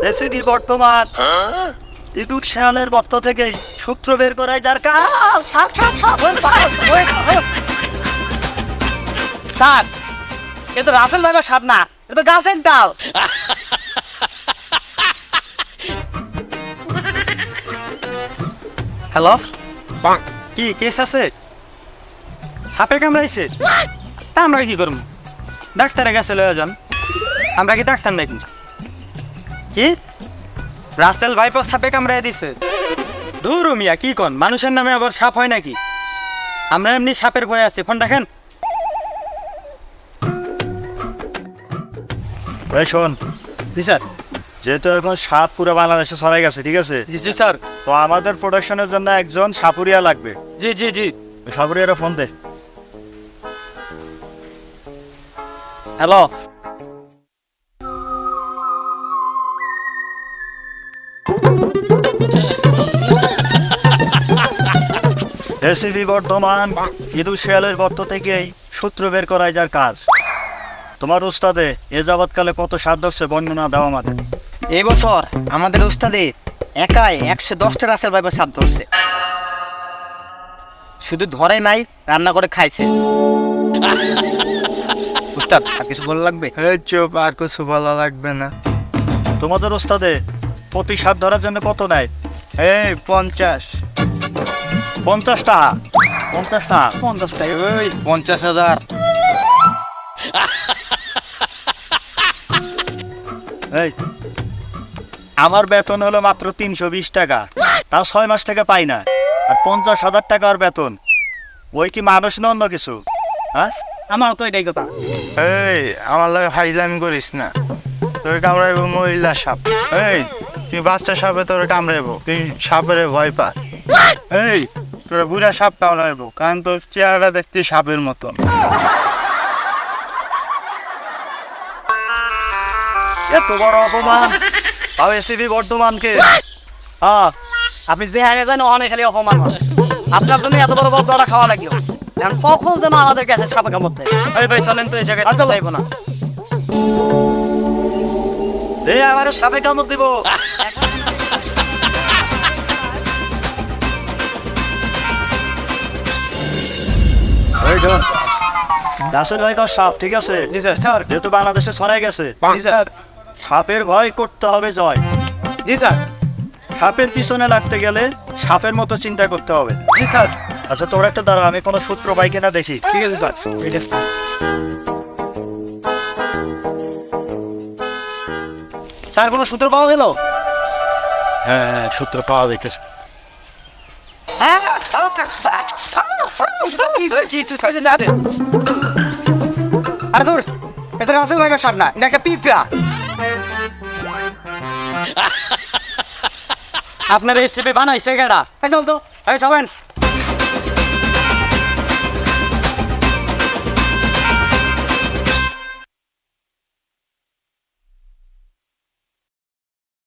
রেসিপির বর্তমান ইঁদুর শেয়ালের বর্ত থেকে সূত্র বের করাই যার কাজ। স্যার এ তো রাসেল ভাইবার সাপ না, এ তো গাছের ডাল। হ্যালো, কি কেস আছে? সাপে কামড়াইছে? তা আমরা কি করবো? ডাক্তারে গেছে লয়ে যান। আমরা কি ডাক্তার নাকি? কি রাসেল ভাইপো সাপে কামড়াই দিছে? ধুর মিয়া, কি কন? মানুষের নামে আবার সাপ হয় নাকি? আমরা এমনি সাপের ভয়ে আছি। ফোন রাখেন। শোন, জি স্যার। যেহেতু এখন সাপ পুরো বাংলাদেশে ছড়াই গেছে, ঠিক আছে? জি জি স্যার। তো আমাদের প্রোডাকশনের জন্য একজন সাপুরিয়া লাগবে। জি জি জি। সাপুরিয়ারা ফোন দে। হ্যালো, রেসিপি বর্তমান ইঁদুর শেয়ালের গর্ত থেকেই সূত্র বের করাই যার কাজ। তোমার উস্তাদে এ যাবৎকালে কত সাপ ধরছে বর্ণনা দাও আমাদের। এই বছর আমাদের উস্তাদে একাই 110টা রাসেল ভাইবার সাপ ধরছে। শুধু ধরে নাই, রান্না করে খাইছে। উস্তাদ আর কিছু বলা লাগবে? চুপ, আর কিছু বলা লাগবে না। তোমাদের উস্তাদে প্রতি সাপ ধরার জন্য কত নেয়? এই 50। 50 টাকা? 50 টাকা? 50 টাকা? ওই 50,000। এই আমার বেতন হলো মাত্র 320 টাকা, তাও 6 মাস থেকে পাই না। আর 50,000 টাকার বেতন, ওই কি মানুষ না অন্য কিছু? হ্যাঁ, আমার তো এটাই কথা। এই আমার লাগে হাইলামি করিস না। তোর কামড়াইব মহিলা সাপ। এই তুই বাচ্চা সাপে তোর কামড়াইব, তুই সাপের ভয় পা। এই তোর বুড়া সাপ কামড়াইব, কারণ তোর চেহারাটা দেখতে সাপের মতন। এত বড় অপমান তাও এসিবি বর্ধমানকে। হ্যাঁ, আপনি যে হারে জানেন অনেক খালি অপমান হয়। আপনার জন্য এত বড় বড় খাওয়া লাগলো, এখন কখন যেন আমাদের কাছে সাপে কামড় দেয়। এই ভাই চলেন তো এই জায়গায়। আচ্ছা যাইব না। এই আমার সাপে কামড় দিব। দাসের ভাই তো সাপ, ঠিক আছে? জি স্যার। স্যার। যেহেতু বাংলাদেশে ছড়াই গেছে, জি স্যার। সাপের ভয় করতে হবে জয়। জি স্যার। সাপের পিছনে লাগতে গেলে সাপের মতো চিন্তা করতে হবে। জি স্যার। আচ্ছা তোর একটা দাঁড়া, আমি কোনো সূত্র পাই কিনা দেখি। ঠিক আছে স্যার। স্যার কোনো সূত্র পাওয়া গেল? হ্যাঁ হ্যাঁ, সূত্র পাওয়া দেখেছে। আরে ধর, এটা রাসেল ভাইবার সাপ না, এটা একটা পিঁপড়া। আপনার এই সেবে বানাইছে কেডা? চল তো। এই সবেন